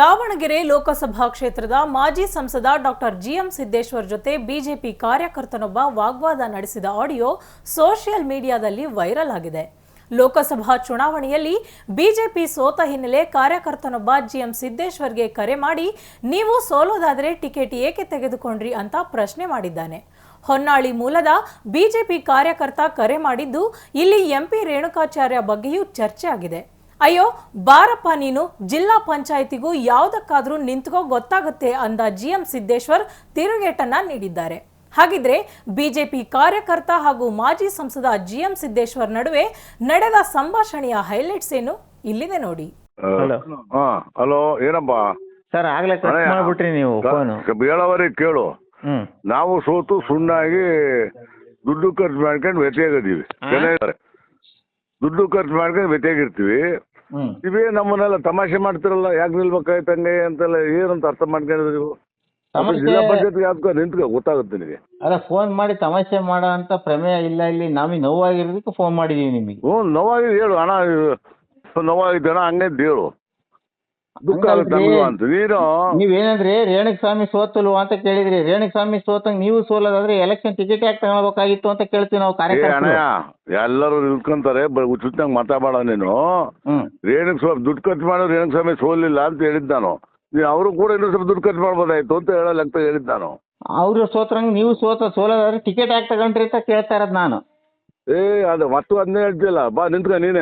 ದಾವಣಗೆರೆ ಲೋಕಸಭಾ ಕ್ಷೇತ್ರದ ಮಾಜಿ ಸಂಸದ ಡಾಕ್ಟರ್ ಜಿಎಂ ಸಿದ್ದೇಶ್ವರ್ ಜೊತೆ ಬಿಜೆಪಿ ಕಾರ್ಯಕರ್ತನೊಬ್ಬ ವಾಗ್ವಾದ ನಡೆಸಿದ ಆಡಿಯೋ ಸೋಷಿಯಲ್ ಮೀಡಿಯಾದಲ್ಲಿ ವೈರಲ್ ಆಗಿದೆ. ಲೋಕಸಭಾ ಚುನಾವಣೆಯಲ್ಲಿ ಬಿಜೆಪಿ ಸೋತ ಹಿನ್ನೆಲೆ ಕಾರ್ಯಕರ್ತನೊಬ್ಬ ಜಿಎಂ ಸಿದ್ದೇಶ್ವರ್ಗೆ ಕರೆ ಮಾಡಿ ನೀವು ಸೋಲೋದಾದರೆ ಟಿಕೆಟ್ ಏಕೆ ತೆಗೆದುಕೊಂಡ್ರಿ ಅಂತ ಪ್ರಶ್ನೆ ಮಾಡಿದ್ದಾನೆ. ಹೊನ್ನಾಳಿ ಮೂಲದ ಬಿಜೆಪಿ ಕಾರ್ಯಕರ್ತ ಕರೆ ಮಾಡಿದ್ದು ಇಲ್ಲಿ ಎಂಪಿ ರೇಣುಕಾಚಾರ್ಯ ಬಗ್ಗೆಯೂ ಚರ್ಚೆ ಆಗಿದೆ. ಅಯ್ಯೋ ಬಾರಪ್ಪ ನೀನು ಜಿಲ್ಲಾ ಪಂಚಾಯಿತಿಗೂ ಯಾವುದಕ್ಕಾದ್ರೂ ನಿಂತ್ಕೋ ಗೊತ್ತಾಗುತ್ತೆ ಅಂದ ಜಿಎಂ ಸಿದ್ದೇಶ್ವರ್ ತಿರುಗೇಟನ್ನ ನೀಡಿದ್ದಾರೆ. ಹಾಗಿದ್ರೆ ಬಿಜೆಪಿ ಕಾರ್ಯಕರ್ತ ಹಾಗೂ ಮಾಜಿ ಸಂಸದ ಜಿಎಂ ಸಿದ್ದೇಶ್ವರ್ ನಡುವೆ ನಡೆದ ಸಂಭಾಷಣೆಯ ಹೈಲೈಟ್ಸ್ ಏನು ಇಲ್ಲಿದೆ ನೋಡಿ. ಹಲೋ ಏನಪ್ಪ ಸರ್ ಆಗ್ಲೇ ಕಟ್ ಮಾಡ್ಬಿಟ್ರಿ ನೀವು ಫೋನ್. ಬೇಳವರಿಗೆ ಕೇಳು, ನಾವು ಸೋತು ಸುಣ್ಣಾಗಿ ದುಡ್ಡು ಖರ್ಚು ಮಾಡ್ಕೊಂಡು ವ್ಯತ್ಯಾಗಿದ್ದೀವಿ. ದುಡ್ಡು ಖರ್ಚು ಮಾಡ್ಕೊಂಡು ವ್ಯತ್ಯಾಗಿರ್ತೀವಿ. ಇವೇ ನಮ್ಮನ್ನೆಲ್ಲ ತಮಾಷೆ ಮಾಡ್ತಿರಲ್ಲ, ಯಾಕೆ ನಿಲ್ಬೇಕಾಯ್ತು ಹಂಗೆ ಅಂತೆಲ್ಲ ಏನಂತ ಅರ್ಥ ಮಾಡ್ಕೊಂಡಿದ್ರಿ ನೀವು? ಜಿಲ್ಲಾ ಪಂಚಾಯತ್ಗೆ ಯಾಕೆ ನಿಂತ್ಕೊ ಗೊತ್ತಾಗುತ್ತೆ ನಿನಗೆ. ಅದೇ ಫೋನ್ ಮಾಡಿ ತಮಾಷೆ ಮಾಡೋ ಅಂತ ಪ್ರಮೇಯ ಇಲ್ಲ. ಇಲ್ಲಿ ನಮಗೆ ನೋವಾಗಿರೋದಕ್ಕೆ ಫೋನ್ ಮಾಡಿದೀವಿ ನಿಮಗೆ. ನೋವಾಗಿ ಹೇಳು ಅಣ್ಣ, ನೋವಾಗಿದ್ದ ಹಂಗೆ ಹೇಳು, ದುಃಖ ಆಗುತ್ತೆ ಅಂತ. ನೀವೇನಂದ್ರಿ ರೇಣುಕಸ್ವಾಮಿ ಸೋತಲ್ವ ಅಂತ ಕೇಳಿದ್ರಿ. ರೇಣುಕಸ್ವಾಮಿ ಸೋತಂಗ್ ನೀವು ಸೋಲೋದಾದ್ರೆ ಎಲೆಕ್ಷನ್ ಟಿಕೆಟ್ ಯಾಕೆ ತಗೊಳ್ಬೇಕಾಗಿತ್ತು ಅಂತ ಕೇಳ್ತೀವಿ ನಾವು ಕಾರ್ಯಕರ್ತರು. ಎಲ್ಲರೂ ನಿಲ್ಕೊಂತಾರೆ, ಉಚಿತಂಗ್ ಮಾತಾಡ ನೀನು. ರೇಣುಕಸ್ವಾಮಿ ದುಡ್ಡು ಖರ್ಚು ಮಾಡೋ ರೇಣುಕಸ್ವಾಮಿ ಸೋಲಿಲ್ಲ ಅಂತ ಹೇಳಿದ್ ನಾನು. ಅವರು ಕೂಡ ಇನ್ನೂ ಸ್ವಲ್ಪ ದುಡ್ಡು ಖರ್ಚು ಮಾಡ್ಬೋದಾಯ್ತು ಅಂತ ಹೇಳಲ್ಲ ಅಂತ ಹೇಳಿದ್ ನಾನು. ಅವ್ರು ಸೋತ್ರಂಗ್ ನೀವು ಸೋಲೋದಾದ್ರೆ ಟಿಕೆಟ್ ಯಾಕೆ ತಗೊಂಡ್ರಿ ಅಂತ ಕೇಳ್ತಾ ಇರೋದು ನಾನು. ಅದು ಮತ್ತು ಅದನ್ನೇ ಹೇಳ್ತಿಲ್ಲ, ಬಾ ನಿಂತ್ಕ ನೀನೆ.